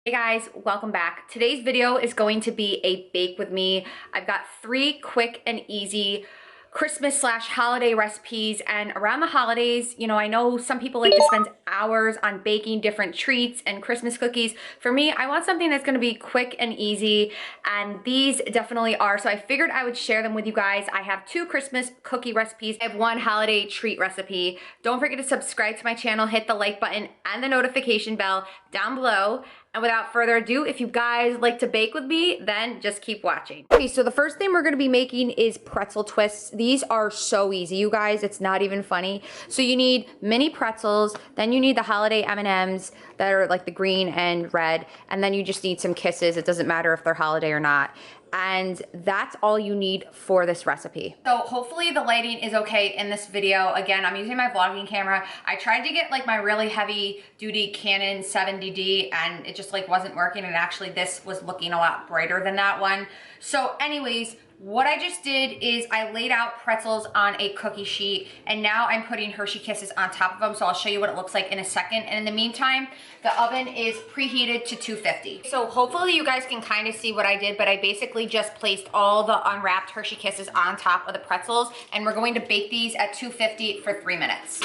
Hey guys, welcome back. Today's video is going to be a bake with me. I've got 3 quick and easy Christmas slash holiday recipes, and around the holidays, I know some people like to spend hours on baking different treats and Christmas cookies. For me, I want something that's gonna be quick and easy, and these definitely are, so I figured I would share them with you guys. I have 2 Christmas cookie recipes. I have 1 holiday treat recipe. Don't forget to subscribe to my channel, hit the like button and the notification bell down below. And without further ado, if you guys like to bake with me, then just keep watching. Okay, so the first thing we're gonna be making is pretzel twists. These are so easy, you guys, it's not even funny. So you need mini pretzels, then you need the holiday M&Ms that are like the green and red, and then you just need some kisses. It doesn't matter if they're holiday or not. And that's all you need for this recipe. So hopefully the lighting is okay in this video. Again, I'm using my vlogging camera. I tried to get like my really heavy duty Canon 70D and it just like wasn't working, and actually this was looking a lot brighter than that one. So anyways, what I just did is I laid out pretzels on a cookie sheet, and now I'm putting Hershey Kisses on top of them, so I'll show you what it looks like in a second. And in the meantime, the oven is preheated to 250. So hopefully you guys can kind of see what I did, but I basically just placed all the unwrapped Hershey Kisses on top of the pretzels, and we're going to bake these at 250 for 3 minutes.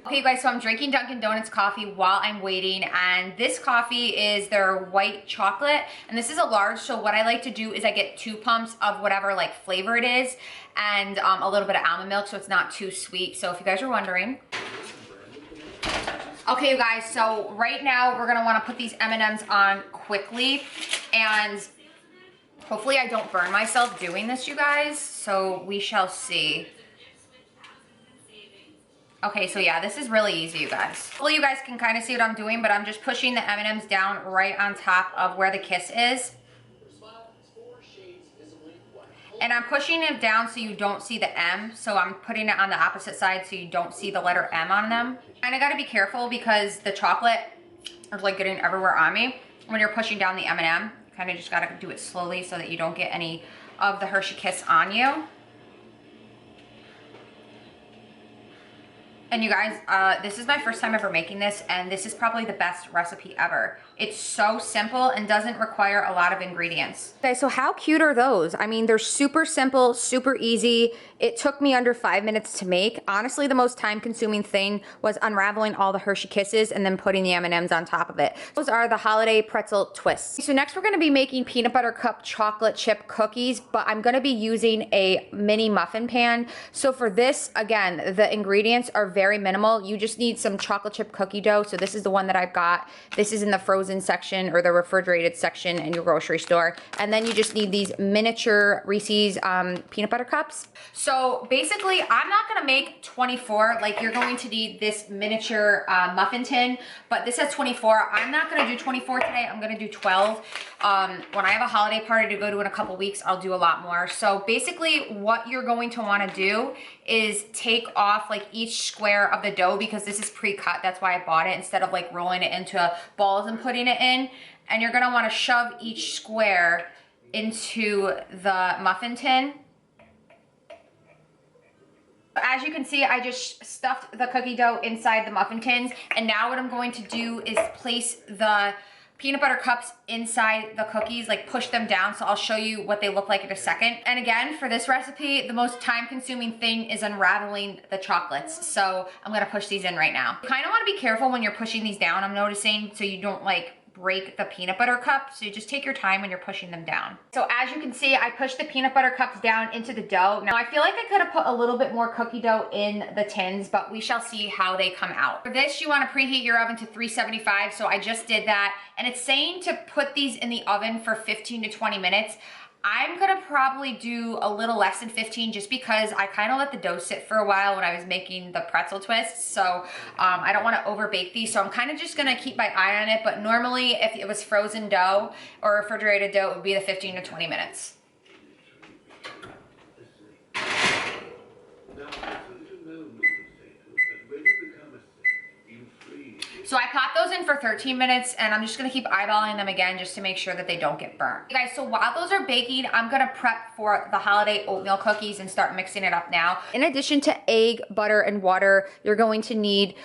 Okay, you guys, so I'm drinking Dunkin' Donuts coffee while I'm waiting, and this coffee is their white chocolate, and this is a large, so what I like to do is I get 2 pumps of whatever like flavor it is, and a little bit of almond milk so it's not too sweet, so if you guys are wondering. Okay, you guys, so right now we're gonna wanna put these M&Ms on quickly, and hopefully I don't burn myself doing this, you guys, so we shall see. Okay, so yeah, this is really easy, you guys. Hopefully you guys can kind of see what I'm doing, but I'm just pushing the M&Ms down right on top of where the kiss is. And I'm pushing it down so you don't see the M, so I'm putting it on the opposite side so you don't see the letter M on them. And I gotta be careful because the chocolate is like getting everywhere on me. When you're pushing down the M&M, you kind of just gotta do it slowly so that you don't get any of the Hershey Kiss on you. And you guys, this is my first time ever making this, and this is probably the best recipe ever. It's so simple and doesn't require a lot of ingredients. Okay, so how cute are those? I mean, they're super simple, super easy. It took me under 5 minutes to make. Honestly, the most time-consuming thing was unraveling all the Hershey Kisses and then putting the M&Ms on top of it. Those are the holiday pretzel twists. So next we're gonna be making peanut butter cup chocolate chip cookies, but I'm gonna be using a mini muffin pan. So for this, again, the ingredients are very minimal. You just need some chocolate chip cookie dough. So this is the one that I've got. This is in the frozen section or the refrigerated section in your grocery store. And then you just need these miniature Reese's peanut butter cups. So basically, I'm not gonna make 24, like you're going to need this miniature muffin tin, but this has 24. I'm not gonna do 24 today, I'm gonna do 12. When I have a holiday party to go to in a couple weeks, I'll do a lot more. So basically what you're going to wanna do is take off like each square of the dough, because this is pre-cut, that's why I bought it, instead of like rolling it into balls and putting it in. And you're gonna wanna shove each square into the muffin tin. As you can see, I just stuffed the cookie dough inside the muffin tins, and now what I'm going to do is place the peanut butter cups inside the cookies, like push them down, so I'll show you what they look like in a second. And again, for this recipe, the most time-consuming thing is unraveling the chocolates, so I'm gonna push these in right now. You kind of want to be careful when you're pushing these down, I'm noticing, so you don't like break the peanut butter cup, so you just take your time when you're pushing them down. So as you can see, I pushed the peanut butter cups down into the dough. Now I feel like I could have put a little bit more cookie dough in the tins, but we shall see how they come out. For this, you want to preheat your oven to 375, so I just did that, and it's saying to put these in the oven for 15 to 20 minutes. I'm gonna probably do a little less than 15 just because I kind of let the dough sit for a while when I was making the pretzel twists. So I don't wanna over bake these. So I'm kind of just gonna keep my eye on it. But normally if it was frozen dough or refrigerated dough, it would be the 15 to 20 minutes. So I popped those in for 13 minutes, and I'm just gonna keep eyeballing them again just to make sure that they don't get burnt. Okay, guys, so while those are baking, I'm gonna prep for the holiday oatmeal cookies and start mixing it up now. In addition to egg, butter, and water, you're going to need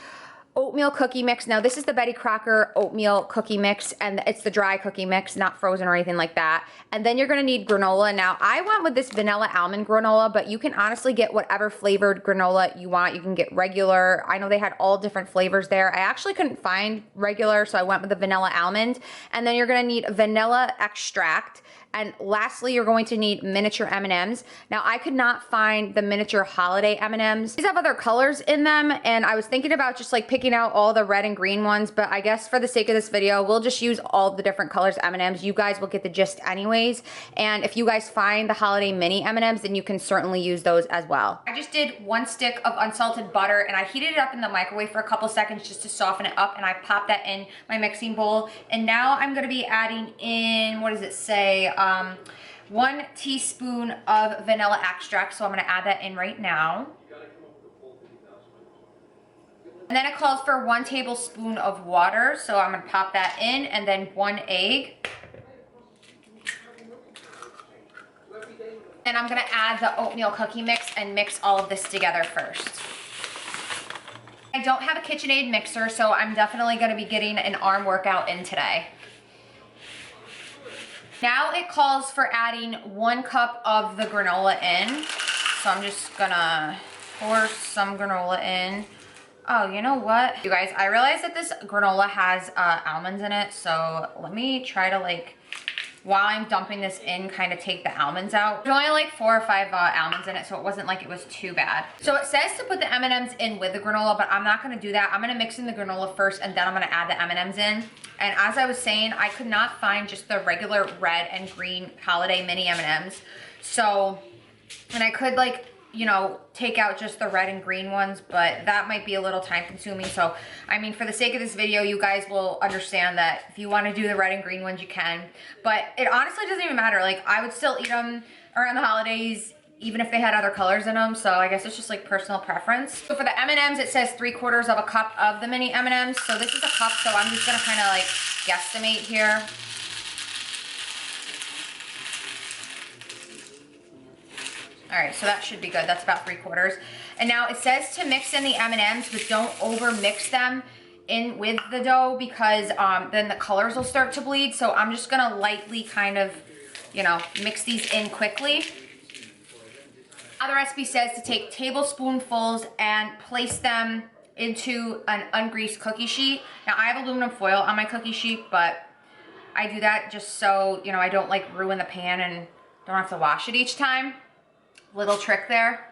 oatmeal cookie mix. Now this is the Betty Crocker oatmeal cookie mix, and it's the dry cookie mix, not frozen or anything like that. And then you're gonna need granola. Now I went with this vanilla almond granola, but you can honestly get whatever flavored granola you want. You can get regular. I know they had all different flavors there. I actually couldn't find regular, so I went with the vanilla almond. And then you're gonna need vanilla extract. And lastly, you're going to need miniature M&Ms. Now, I could not find the miniature holiday M&Ms. These have other colors in them, and I was thinking about just like picking out all the red and green ones, but I guess for the sake of this video, we'll just use all the different colors M&Ms. You guys will get the gist anyways. And if you guys find the holiday mini M&Ms, then you can certainly use those as well. I just did 1 stick of unsalted butter, and I heated it up in the microwave for a couple seconds just to soften it up, and I popped that in my mixing bowl. And now I'm gonna be adding in, what does it say? 1 teaspoon of vanilla extract, so I'm gonna add that in right now. And then it calls for 1 tablespoon of water, so I'm gonna pop that in, and then 1 egg. And I'm gonna add the oatmeal cookie mix and mix all of this together first. I don't have a KitchenAid mixer, so I'm definitely gonna be getting an arm workout in today. Now it calls for adding 1 cup of the granola in. So I'm just gonna pour some granola in. Oh, you know what? You guys, I realized that this granola has almonds in it. So let me try to like, while I'm dumping this in, kind of take the almonds out. There's only like 4 or 5 almonds in it, so it wasn't like it was too bad. So it says to put the M&Ms in with the granola, but I'm not gonna do that. I'm gonna mix in the granola first, and then I'm gonna add the M&Ms in. And as I was saying, I could not find just the regular red and green holiday mini M&Ms. So, and I could like, you know, take out just the red and green ones, but that might be a little time consuming. So, I mean, for the sake of this video, you guys will understand that if you want to do the red and green ones, you can. But it honestly doesn't even matter. Like, I would still eat them around the holidays, even if they had other colors in them. So I guess it's just like personal preference. So for the M&Ms, it says 3/4 of a cup of the mini M&Ms. So this is a cup, so I'm just gonna kind of like guesstimate here. All right, so that should be good. That's about 3/4. And now it says to mix in the M&Ms, but don't over mix them in with the dough, because then the colors will start to bleed. So I'm just gonna lightly kind of, you know, mix these in quickly. Now the recipe says to take tablespoonfuls and place them into an ungreased cookie sheet. Now I have aluminum foil on my cookie sheet, but I do that just so, you know, I don't like ruin the pan and don't have to wash it each time. Little trick there.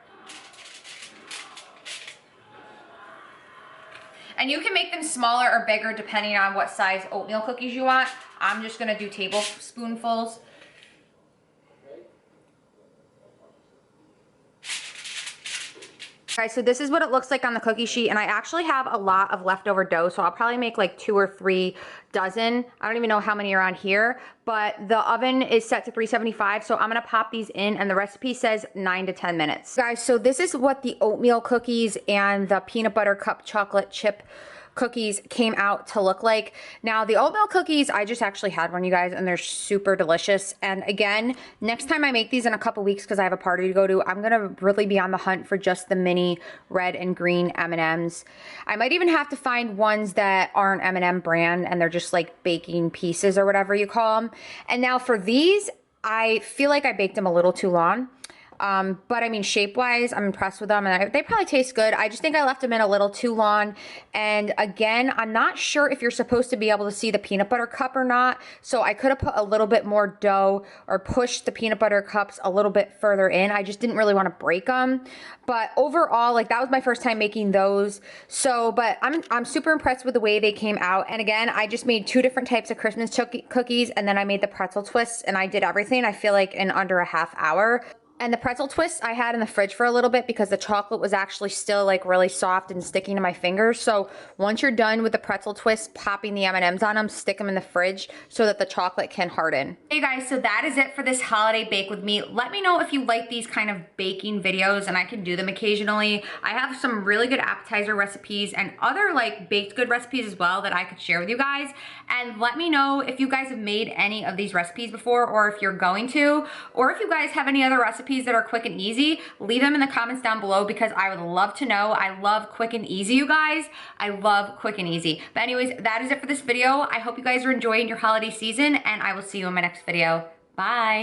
And you can make them smaller or bigger depending on what size oatmeal cookies you want. I'm just gonna do tablespoonfuls. Guys, so this is what it looks like on the cookie sheet, and I actually have a lot of leftover dough, so I'll probably make like 2 or 3 dozen. I don't even know how many are on here, but the oven is set to 375, so I'm gonna pop these in, and the recipe says 9 to 10 minutes. Guys, so this is what the oatmeal cookies and the peanut butter cup chocolate chip cookies came out to look like. Now the oatmeal cookies, I just actually had one, you guys, and they're super delicious. And again, next time I make these in a couple weeks, because I have a party to go to, I'm gonna really be on the hunt for just the mini red and green M&Ms. I might even have to find ones that aren't M&M brand and they're just like baking pieces or whatever you call them. And now for these, I feel like I baked them a little too long. But I mean, shape-wise, I'm impressed with them, and they probably taste good. I just think I left them in a little too long. And again, I'm not sure if you're supposed to be able to see the peanut butter cup or not, so I could have put a little bit more dough or pushed the peanut butter cups a little bit further in. I just didn't really want to break them. But overall, like, that was my first time making those. So, but I'm super impressed with the way they came out. And again, I just made 2 different types of Christmas cookies, and then I made the pretzel twists, and I did everything, I feel like, in under a half hour. And the pretzel twists I had in the fridge for a little bit because the chocolate was actually still like really soft and sticking to my fingers. So once you're done with the pretzel twists, popping the M&Ms on them, stick them in the fridge so that the chocolate can harden. Hey guys, so that is it for this holiday bake with me. Let me know if you like these kind of baking videos, and I can do them occasionally. I have some really good appetizer recipes and other like baked good recipes as well that I could share with you guys. And let me know if you guys have made any of these recipes before, or if you're going to, or if you guys have any other recipes recipes that are quick and easy, leave them in the comments down below because I would love to know. I love quick and easy, you guys. I love quick and easy. But anyways, that is it for this video. I hope you guys are enjoying your holiday season, and I will see you in my next video. Bye.